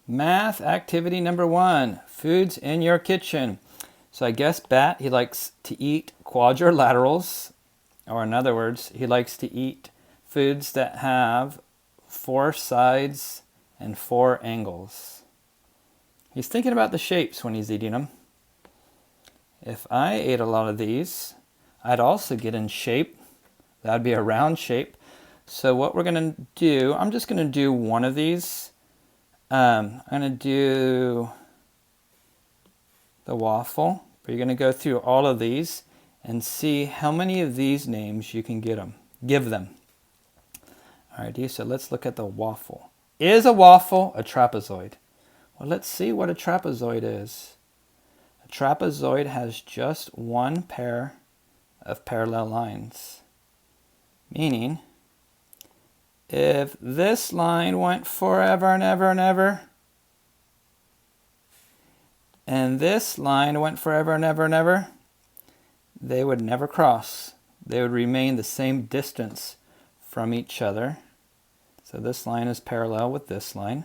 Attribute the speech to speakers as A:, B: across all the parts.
A: Math activity number 1, foods in your kitchen. So I guess Bat, he likes to eat quadrilaterals, or in other words, he likes to eat foods that have 4 sides and 4 angles. He's thinking about the shapes when he's eating them. If I ate a lot of these, I'd also get in shape. That'd be a round shape. So what we're going to do, I'm just going to do one of these. I'm going to do the waffle, but you're going to go through all of these and see how many of these names you can give them. Alrighty, so let's look at the waffle. Is a waffle a trapezoid? Well, let's see what a trapezoid is. A trapezoid has just one pair of parallel lines, meaning if this line went forever and ever and ever, and this line went forever and ever and ever, they would never cross. They would remain the same distance from each other. So this line is parallel with this line.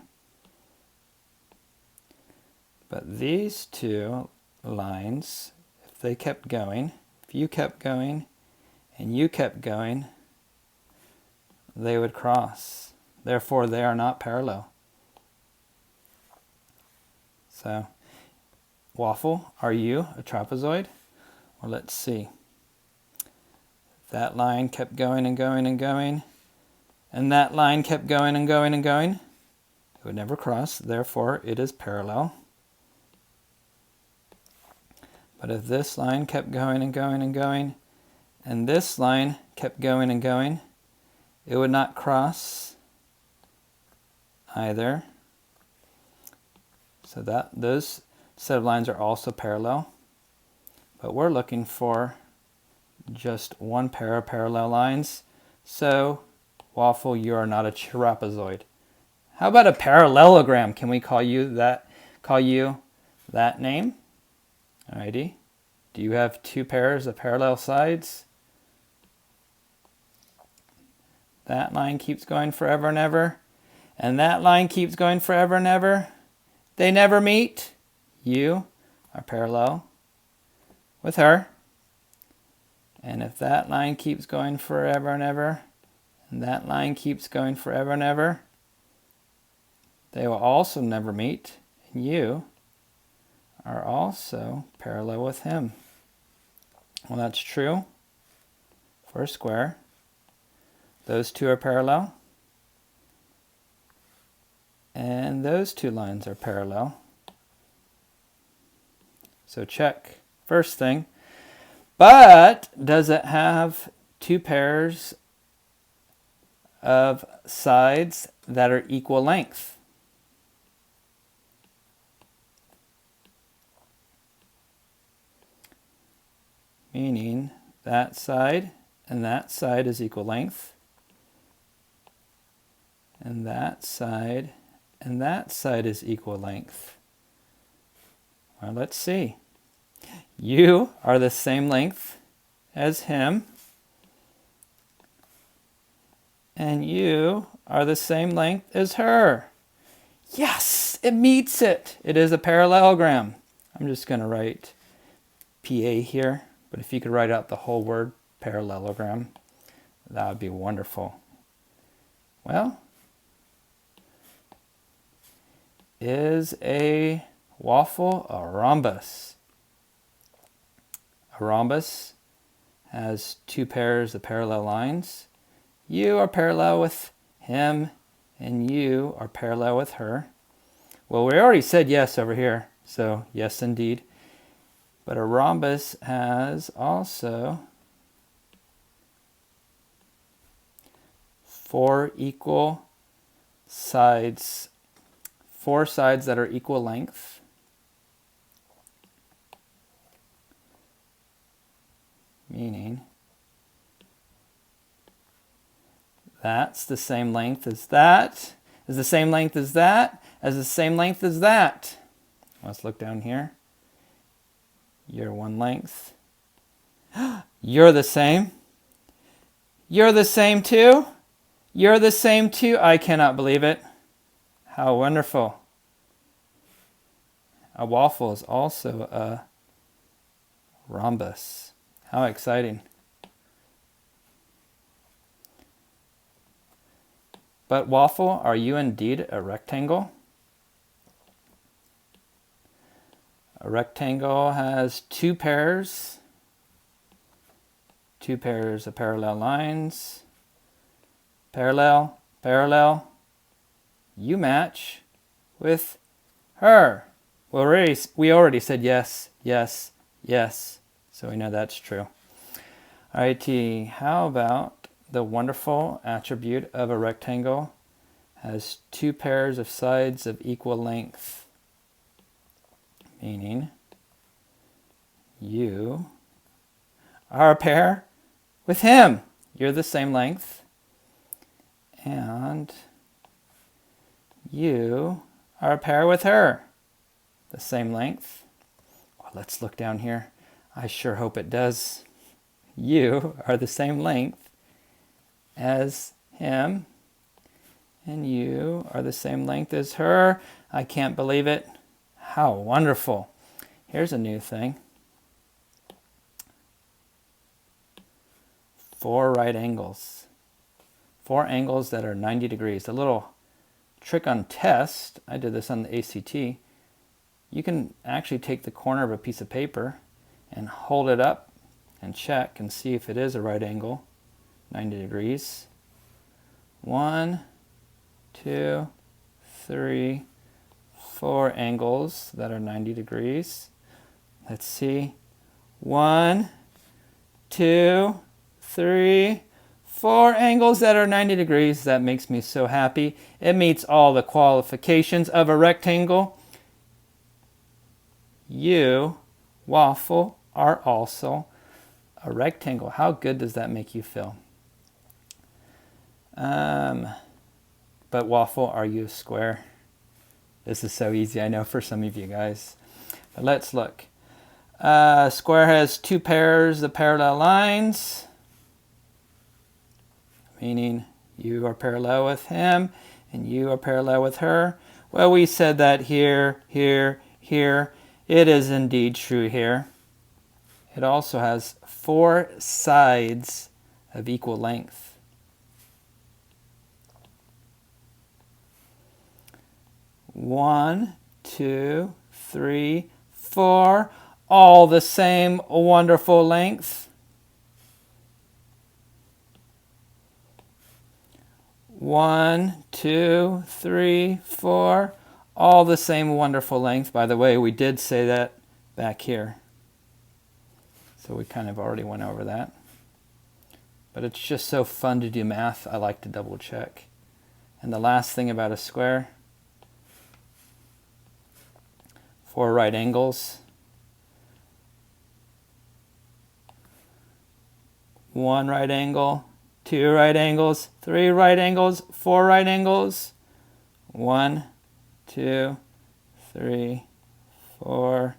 A: But these two lines, if they kept going, if you kept going and you kept going, they would cross. Therefore, they are not parallel. So, waffle, are you a trapezoid? Well, let's see. That line kept going and going and going, and that line kept going and going and going. It would never cross, therefore it is parallel. But if this line kept going and going and going, and this line kept going and going, it would not cross either. So those set of lines are also parallel. But we're looking for just one pair of parallel lines. So, waffle, you are not a trapezoid. How about a parallelogram? Can we call you that name? Alrighty. Do you have 2 pairs of parallel sides? That line keeps going forever and ever. And that line keeps going forever and ever. They never meet. You are parallel with her. And if that line keeps going forever and ever, and that line keeps going forever and ever, they will also never meet. And you are also parallel with him. Well, that's true for a square. Those 2 are parallel. And those 2 lines are parallel. So check. First thing. But does it have 2 pairs of sides that are equal length? Meaning that side and that side is equal length. And that side is equal length. Well, let's see. You are the same length as him. And you are the same length as her. Yes, it meets it. It is a parallelogram. I'm just going to write PA here. But if you could write out the whole word parallelogram, that would be wonderful. Well, is a waffle a rhombus? A rhombus has 2 pairs of parallel lines. You are parallel with him, and you are parallel with her. Well, we already said yes over here, so yes indeed. But a rhombus has also 4 equal sides, 4 sides that are equal length. Meaning that's the same length as that, is the same length as that, as the same length as that. Let's look down here. You're one length. You're the same. You're the same too. You're the same too. I cannot believe it. How wonderful. a waffle is also a rhombus. How exciting. But waffle, are you indeed a rectangle? A rectangle has two pairs of parallel lines. Parallel, parallel. You match with her. We already said yes, yes, yes. So we know that's true. All right, T, how about the wonderful attribute of a rectangle has two pairs of sides of equal length, meaning you are a pair with him. You're the same length, and you are a pair with her, the same length. Well, let's look down here. I sure hope it does. You are the same length as him, and you are the same length as her. I can't believe it. How wonderful. Here's a new thing. 4 right angles. 4 angles that are 90 degrees. A little trick on test. I did this on the ACT. You can actually take the corner of a piece of paper and hold it up and check and see if it is a right angle, 90 degrees. 1, 2, 3, 4 angles that are 90 degrees. Let's see. 1, 2, 3, 4 angles that are 90 degrees. That makes me so happy. It meets all the qualifications of a rectangle. You, waffle, are also a rectangle. How good does that make you feel? But waffle, are you a square? This is so easy, I know, for some of you guys. But let's look. Square has 2 pairs of parallel lines, meaning you are parallel with him and you are parallel with her. Well, we said that here, here, here. It is indeed true here. It also has 4 sides of equal length. One, 2, 3, 4, all the same wonderful length. 1, 2, 3, 4, all the same wonderful length. By the way, we did say that back here. So we kind of already went over that. But it's just so fun to do math, I like to double check. And the last thing about a square, 4 right angles. 1 right angle, 2 right angles, 3 right angles, 4 right angles. 1, 2, 3, 4.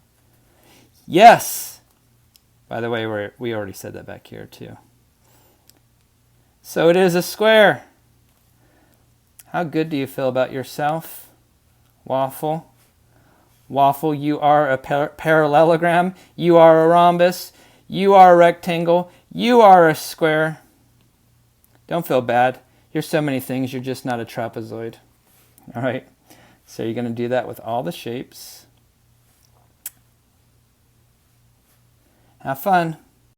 A: Yes! By the way, we already said that back here too. So it is a square. How good do you feel about yourself, waffle? Waffle, you are a parallelogram. You are a rhombus. You are a rectangle. You are a square. Don't feel bad. You're so many things. You're just not a trapezoid. All right. So you're going to do that with all the shapes. Have fun.